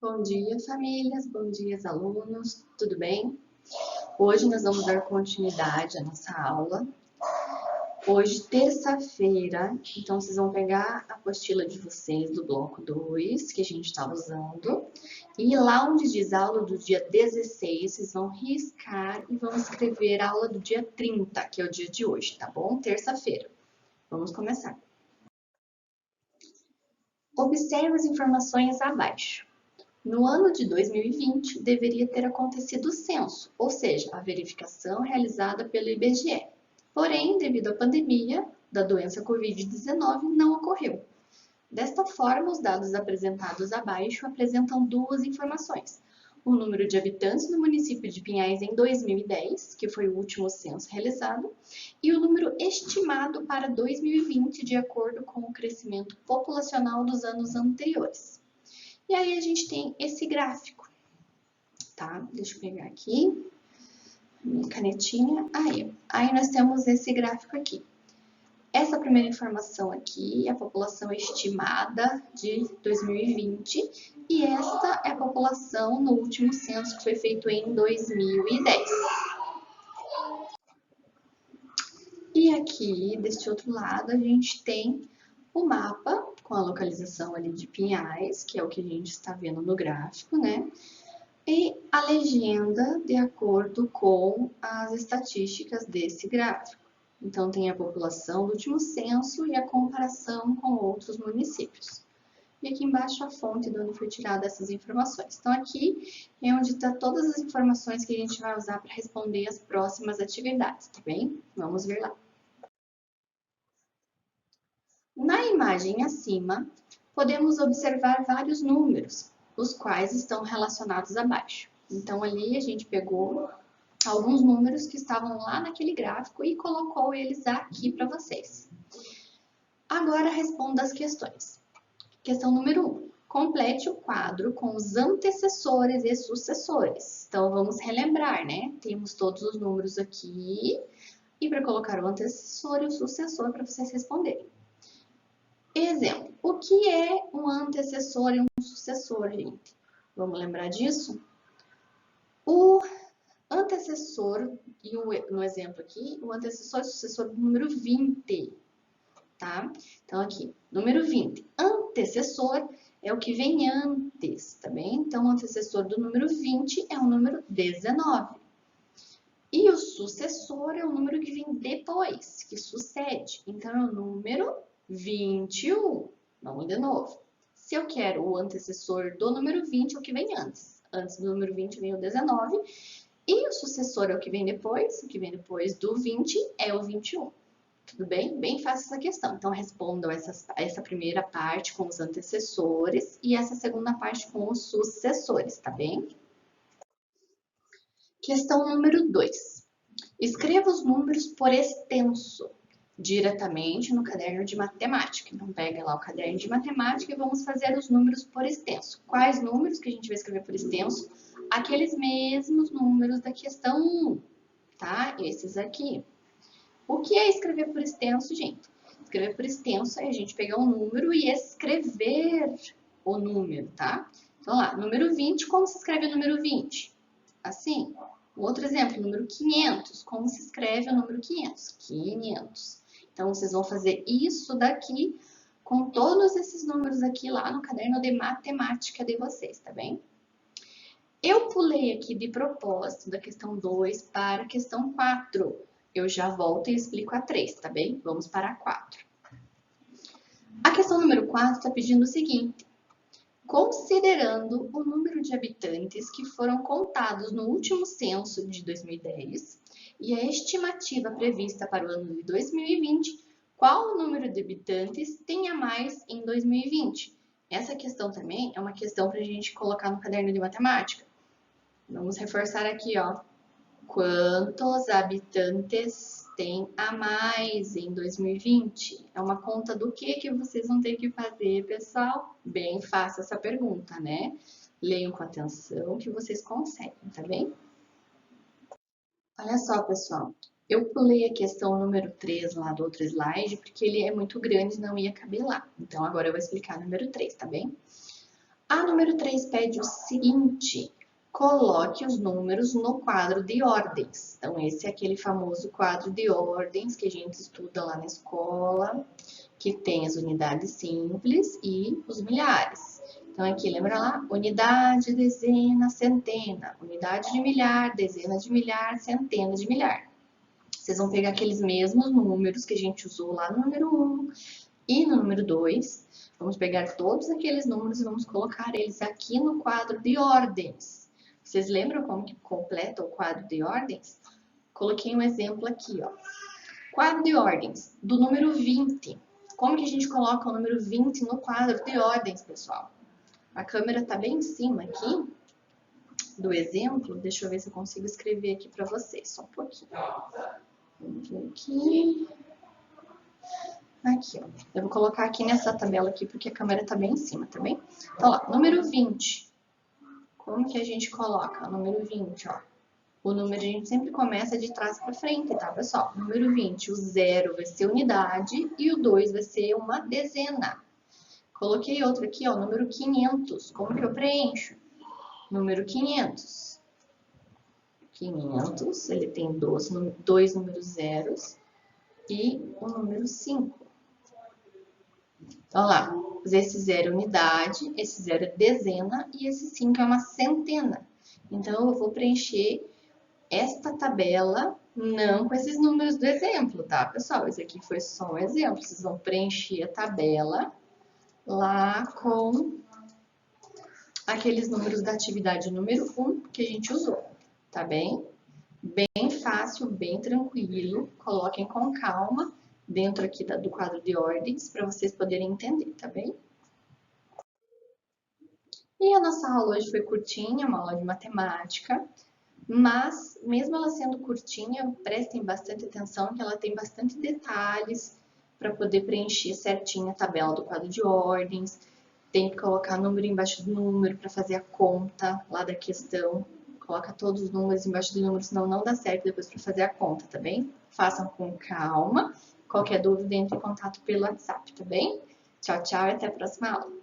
Bom dia, famílias, bom dia, alunos, tudo bem? Hoje nós vamos dar continuidade à nossa aula. Hoje, terça-feira, então vocês vão pegar a apostila de vocês do bloco 2, que a gente está usando, e lá onde diz aula do dia 16, vocês vão riscar e vão escrever a aula do dia 30, que é o dia de hoje, tá bom? Terça-feira. Vamos começar. Observe as informações abaixo. No ano de 2020, deveria ter acontecido o censo, ou seja, a verificação realizada pelo IBGE. Porém, devido à pandemia da doença Covid-19, não ocorreu. Desta forma, os dados apresentados abaixo apresentam duas informações. O número de habitantes no município de Pinhais em 2010, que foi o último censo realizado, e o número estimado para 2020, de acordo com o crescimento populacional dos anos anteriores. E aí a gente tem esse gráfico, tá? Deixa eu pegar aqui, minha canetinha. Aí nós temos esse gráfico aqui. Essa primeira informação aqui é a população estimada de 2020 e esta é a população no último censo que foi feito em 2010. E aqui, deste outro lado, a gente tem o mapa com a localização ali de Pinhais, que é o que a gente está vendo no gráfico, né? E a legenda de acordo com as estatísticas desse gráfico. Então, tem a população do último censo e a comparação com outros municípios. E aqui embaixo a fonte de onde foi tirada essas informações. Então, aqui é onde está todas as informações que a gente vai usar para responder as próximas atividades, tá bem? Vamos ver lá. Na imagem acima, podemos observar vários números, os quais estão relacionados abaixo. Então, ali a gente pegou alguns números que estavam lá naquele gráfico e colocou eles aqui para vocês. Agora, responda as questões. Questão número 1. Complete o quadro com os antecessores e sucessores. Então, vamos relembrar, né? Temos todos os números aqui. E para colocar o antecessor e o sucessor para vocês responderem. Exemplo, o que é um antecessor e um sucessor, gente? Vamos lembrar disso? O antecessor, e no exemplo aqui, o antecessor e sucessor do número 20, tá? Então, aqui, número 20. Antecessor é o que vem antes, tá bem? Então, o antecessor do número 20 é o número 19. E o sucessor é o número que vem depois, que sucede. Então, é o número 21. Vamos de novo. Se eu quero o antecessor do número 20, é o que vem antes. Antes do número 20 vem o 19. E o sucessor é o que vem depois. O que vem depois do 20 é o 21. Tudo bem? Bem fácil essa questão. Então, respondam essa primeira parte com os antecessores e essa segunda parte com os sucessores, tá bem? Questão número 2. Escreva os números por extenso diretamente no caderno de matemática. Então, pega lá o caderno de matemática e vamos fazer os números por extenso. Quais números que a gente vai escrever por extenso? Aqueles mesmos números da questão 1, tá? Esses aqui. O que é escrever por extenso, gente? Escrever por extenso é a gente pegar um número e escrever o número, tá? Então, lá, número 20, como se escreve o número 20? Assim. Outro exemplo, número 500. Como se escreve o número 500? 500. Então, vocês vão fazer isso daqui com todos esses números aqui lá no caderno de matemática de vocês, tá bem? Eu pulei aqui de propósito da questão 2 para a questão 4. Eu já volto e explico a 3, tá bem? Vamos para a 4. A questão número 4 está pedindo o seguinte. Considerando o número de habitantes que foram contados no último censo de 2010 e a estimativa prevista para o ano de 2020, qual o número de habitantes tem a mais em 2020? Essa questão também é uma questão para a gente colocar no caderno de matemática. Vamos reforçar aqui, ó. Quantos habitantes tem a mais em 2020? É uma conta do que vocês vão ter que fazer, pessoal? Bem fácil essa pergunta, né? Leiam com atenção que vocês conseguem, tá bem? Olha só, pessoal. Eu pulei a questão número 3 lá do outro slide, porque ele é muito grande e não ia caber lá. Então, agora eu vou explicar o número 3, tá bem? A número 3 pede o seguinte: coloque os números no quadro de ordens. Então, esse é aquele famoso quadro de ordens que a gente estuda lá na escola, que tem as unidades simples e os milhares. Então, aqui, lembra lá? Unidade, dezena, centena. Unidade de milhar, dezena de milhar, centena de milhar. Vocês vão pegar aqueles mesmos números que a gente usou lá no número 1 e no número 2. Vamos pegar todos aqueles números e vamos colocar eles aqui no quadro de ordens. Vocês lembram como que completa o quadro de ordens? Coloquei um exemplo aqui, ó. Quadro de ordens do número 20. Como que a gente coloca o número 20 no quadro de ordens, pessoal? A câmera está bem em cima aqui do exemplo. Deixa eu ver se eu consigo escrever aqui para vocês, só um pouquinho. Vamos ver aqui. Aqui, ó. Eu vou colocar aqui nessa tabela aqui, porque a câmera está bem em cima, tá bem? Então, lá, número 20. Como que a gente coloca? Número 20, ó. O número a gente sempre começa de trás para frente, tá, pessoal? Número 20, o 0 vai ser unidade e o 2 vai ser uma dezena. Coloquei outro aqui, ó, número 500. Como que eu preencho? Número 500. 500, ele tem dois números zeros e o número 5. Então, lá, esse 0 é unidade, esse 0 é dezena e esse 5 é uma centena. Então, eu vou preencher esta tabela não com esses números do exemplo, tá, pessoal? Esse aqui foi só um exemplo. Vocês vão preencher a tabela lá com aqueles números da atividade número 1 que a gente usou, tá bem? Bem fácil, bem tranquilo. Coloquem com calma dentro aqui do quadro de ordens para vocês poderem entender, tá bem? E a nossa aula hoje foi curtinha, uma aula de matemática, mas mesmo ela sendo curtinha, prestem bastante atenção que ela tem bastante detalhes para poder preencher certinho a tabela do quadro de ordens. Tem que colocar número embaixo do número para fazer a conta lá da questão. Coloca todos os números embaixo do número, senão não dá certo depois para fazer a conta, tá bem? Façam com calma. Qualquer dúvida, entre em contato pelo WhatsApp, tá bem? Tchau, tchau e até a próxima aula.